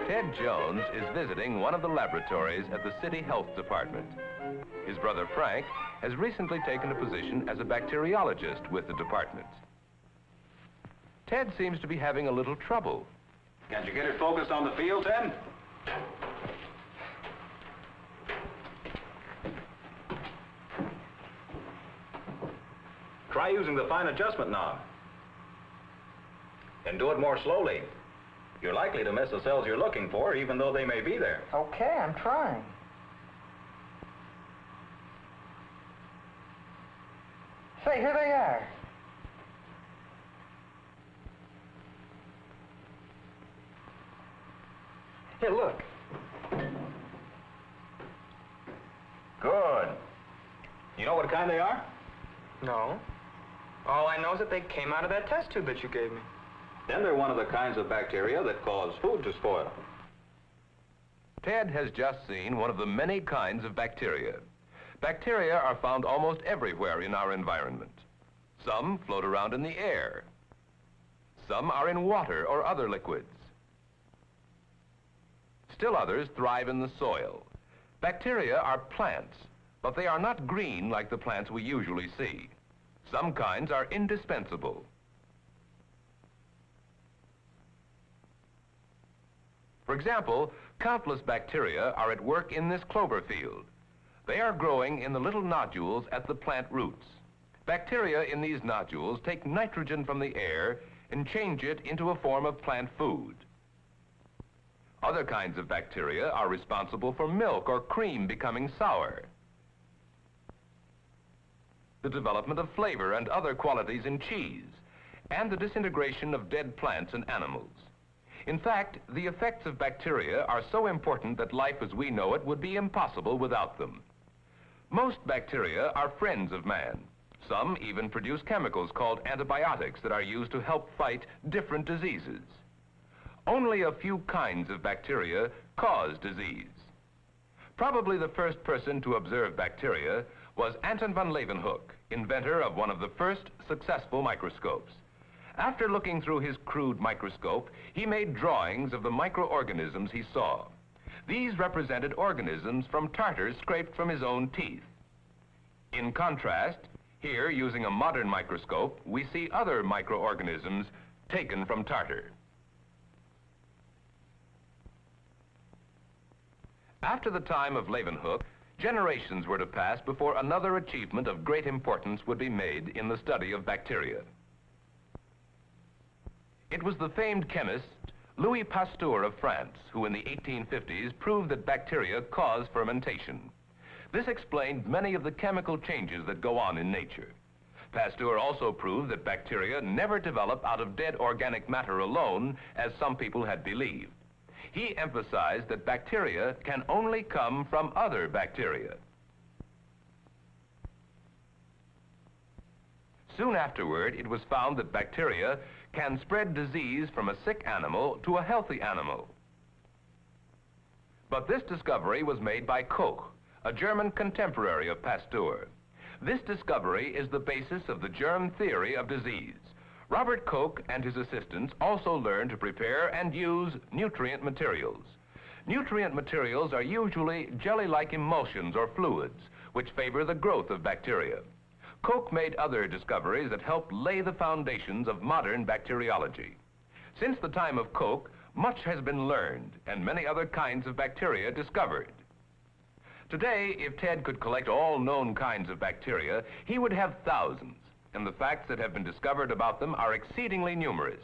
Ted Jones is visiting one of the laboratories at the City Health Department. His brother Frank has recently taken a position as a bacteriologist with the department. Ted seems to be having a little trouble. Can't you get it focused on the field, Ted? Try using the fine adjustment knob. And do it more slowly. You're likely to miss the cells you're looking for, even though they may be there. Okay, I'm trying. Say, here they are. Here, look. Good. You know what kind they are? No. All I know is that they came out of that test tube that you gave me. Then they're one of the kinds of bacteria that cause food to spoil. Ted has just seen one of the many kinds of bacteria. Bacteria are found almost everywhere in our environment. Some float around in the air. Some are in water or other liquids. Still others thrive in the soil. Bacteria are plants, but they are not green like the plants we usually see. Some kinds are indispensable. For example, countless bacteria are at work in this clover field. They are growing in the little nodules at the plant roots. Bacteria in these nodules take nitrogen from the air and change it into a form of plant food. Other kinds of bacteria are responsible for milk or cream becoming sour, the development of flavor and other qualities in cheese, and the disintegration of dead plants and animals. In fact, the effects of bacteria are so important that life as we know it would be impossible without them. Most bacteria are friends of man. Some even produce chemicals called antibiotics that are used to help fight different diseases. Only a few kinds of bacteria cause disease. Probably the first person to observe bacteria was Anton van Leeuwenhoek, inventor of one of the first successful microscopes. After looking through his crude microscope, he made drawings of the microorganisms he saw. These represented organisms from tartar scraped from his own teeth. In contrast, here, using a modern microscope, we see other microorganisms taken from tartar. After the time of Leeuwenhoek, generations were to pass before another achievement of great importance would be made in the study of bacteria. It was the famed chemist Louis Pasteur of France who in the 1850s proved that bacteria cause fermentation. This explained many of the chemical changes that go on in nature. Pasteur also proved that bacteria never develop out of dead organic matter alone, as some people had believed. He emphasized that bacteria can only come from other bacteria. Soon afterward, it was found that bacteria can spread disease from a sick animal to a healthy animal. But this discovery was made by Koch, a German contemporary of Pasteur. This discovery is the basis of the germ theory of disease. Robert Koch and his assistants also learned to prepare and use nutrient materials. Nutrient materials are usually jelly-like emulsions or fluids, which favor the growth of bacteria. Koch made other discoveries that helped lay the foundations of modern bacteriology. Since the time of Koch, much has been learned and many other kinds of bacteria discovered. Today, if Ted could collect all known kinds of bacteria, he would have thousands, and the facts that have been discovered about them are exceedingly numerous.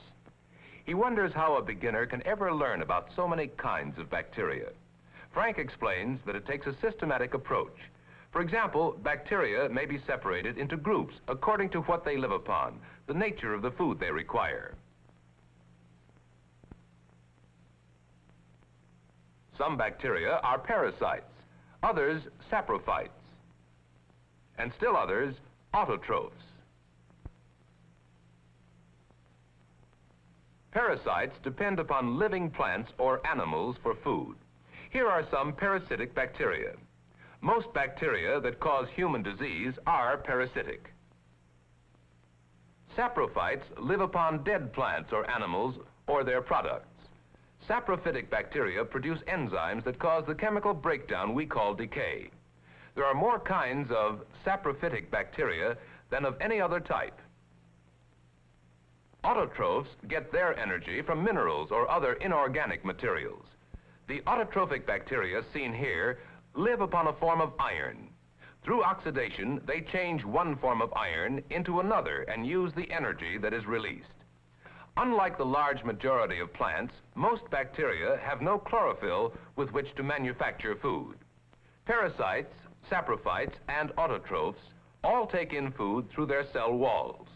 He wonders how a beginner can ever learn about so many kinds of bacteria. Frank explains that it takes a systematic approach. For example, bacteria may be separated into groups according to what they live upon, the nature of the food they require. Some bacteria are parasites, others saprophytes, and still others autotrophs. Parasites depend upon living plants or animals for food. Here are some parasitic bacteria. Most bacteria that cause human disease are parasitic. Saprophytes live upon dead plants or animals or their products. Saprophytic bacteria produce enzymes that cause the chemical breakdown we call decay. There are more kinds of saprophytic bacteria than of any other type. Autotrophs get their energy from minerals or other inorganic materials. The autotrophic bacteria seen here live upon a form of iron. Through oxidation, they change one form of iron into another and use the energy that is released. Unlike the large majority of plants, most bacteria have no chlorophyll with which to manufacture food. Parasites, saprophytes, and autotrophs all take in food through their cell walls.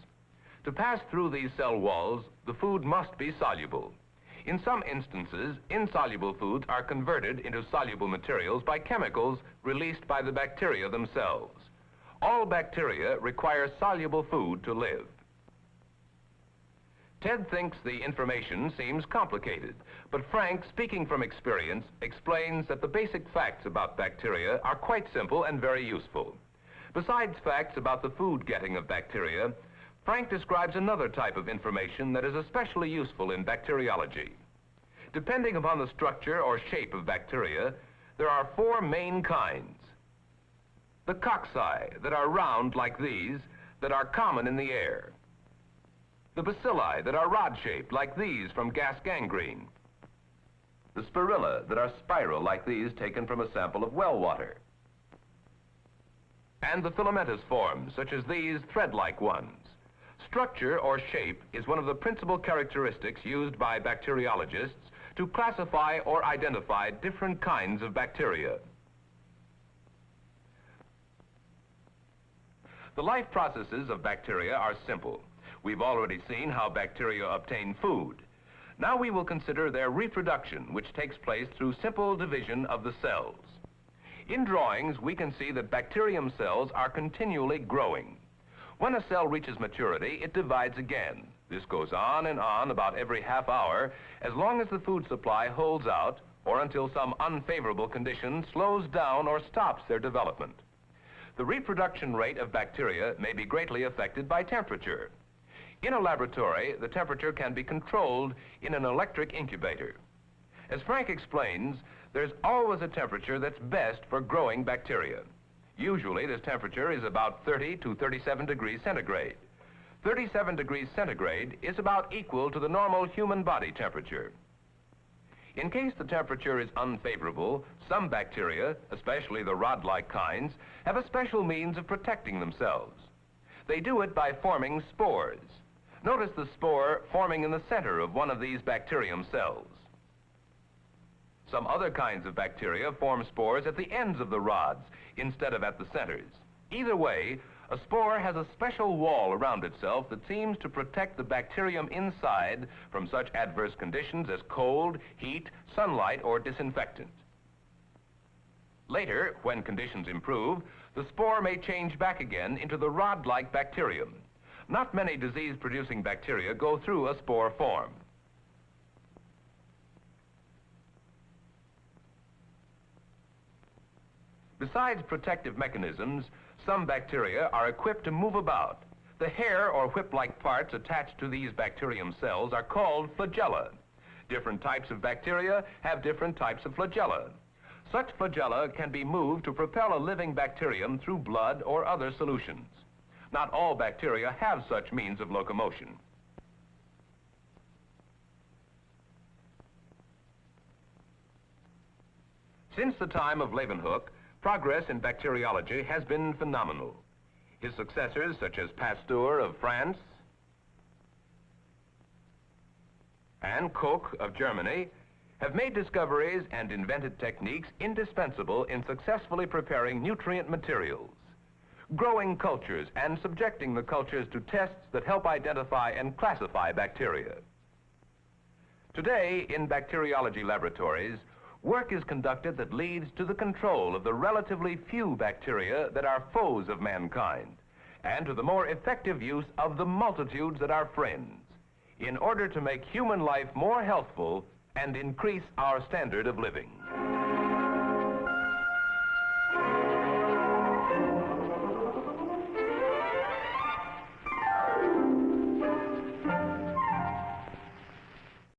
To pass through these cell walls, the food must be soluble. In some instances, insoluble foods are converted into soluble materials by chemicals released by the bacteria themselves. All bacteria require soluble food to live. Ted thinks the information seems complicated, but Frank, speaking from experience, explains that the basic facts about bacteria are quite simple and very useful. Besides facts about the food getting of bacteria, Frank describes another type of information that is especially useful in bacteriology. Depending upon the structure or shape of bacteria, there are four main kinds. The cocci, that are round like these, that are common in the air. The bacilli, that are rod-shaped like these from gas gangrene. The spirilla, that are spiral like these taken from a sample of well water. And the filamentous forms, such as these thread-like ones. Structure or shape is one of the principal characteristics used by bacteriologists to classify or identify different kinds of bacteria. The life processes of bacteria are simple. We've already seen how bacteria obtain food. Now we will consider their reproduction, which takes place through simple division of the cells. In drawings, we can see that bacterium cells are continually growing. When a cell reaches maturity, it divides again. This goes on and on about every half hour, as long as the food supply holds out, or until some unfavorable condition slows down or stops their development. The reproduction rate of bacteria may be greatly affected by temperature. In a laboratory, the temperature can be controlled in an electric incubator. As Frank explains, there's always a temperature that's best for growing bacteria. Usually, this temperature is about 30 to 37 degrees centigrade. 37 degrees centigrade is about equal to the normal human body temperature. In case the temperature is unfavorable, some bacteria, especially the rod-like kinds, have a special means of protecting themselves. They do it by forming spores. Notice the spore forming in the center of one of these bacterium cells. Some other kinds of bacteria form spores at the ends of the rods instead of at the centers. Either way, a spore has a special wall around itself that seems to protect the bacterium inside from such adverse conditions as cold, heat, sunlight, or disinfectant. Later, when conditions improve, the spore may change back again into the rod-like bacterium. Not many disease-producing bacteria go through a spore form. Besides protective mechanisms, some bacteria are equipped to move about. The hair or whip-like parts attached to these bacterium cells are called flagella. Different types of bacteria have different types of flagella. Such flagella can be moved to propel a living bacterium through blood or other solutions. Not all bacteria have such means of locomotion. Since the time of Leeuwenhoek, progress in bacteriology has been phenomenal. His successors, such as Pasteur of France and Koch of Germany, have made discoveries and invented techniques indispensable in successfully preparing nutrient materials, growing cultures, and subjecting the cultures to tests that help identify and classify bacteria. Today, in bacteriology laboratories, work is conducted that leads to the control of the relatively few bacteria that are foes of mankind, and to the more effective use of the multitudes that are friends, in order to make human life more healthful and increase our standard of living.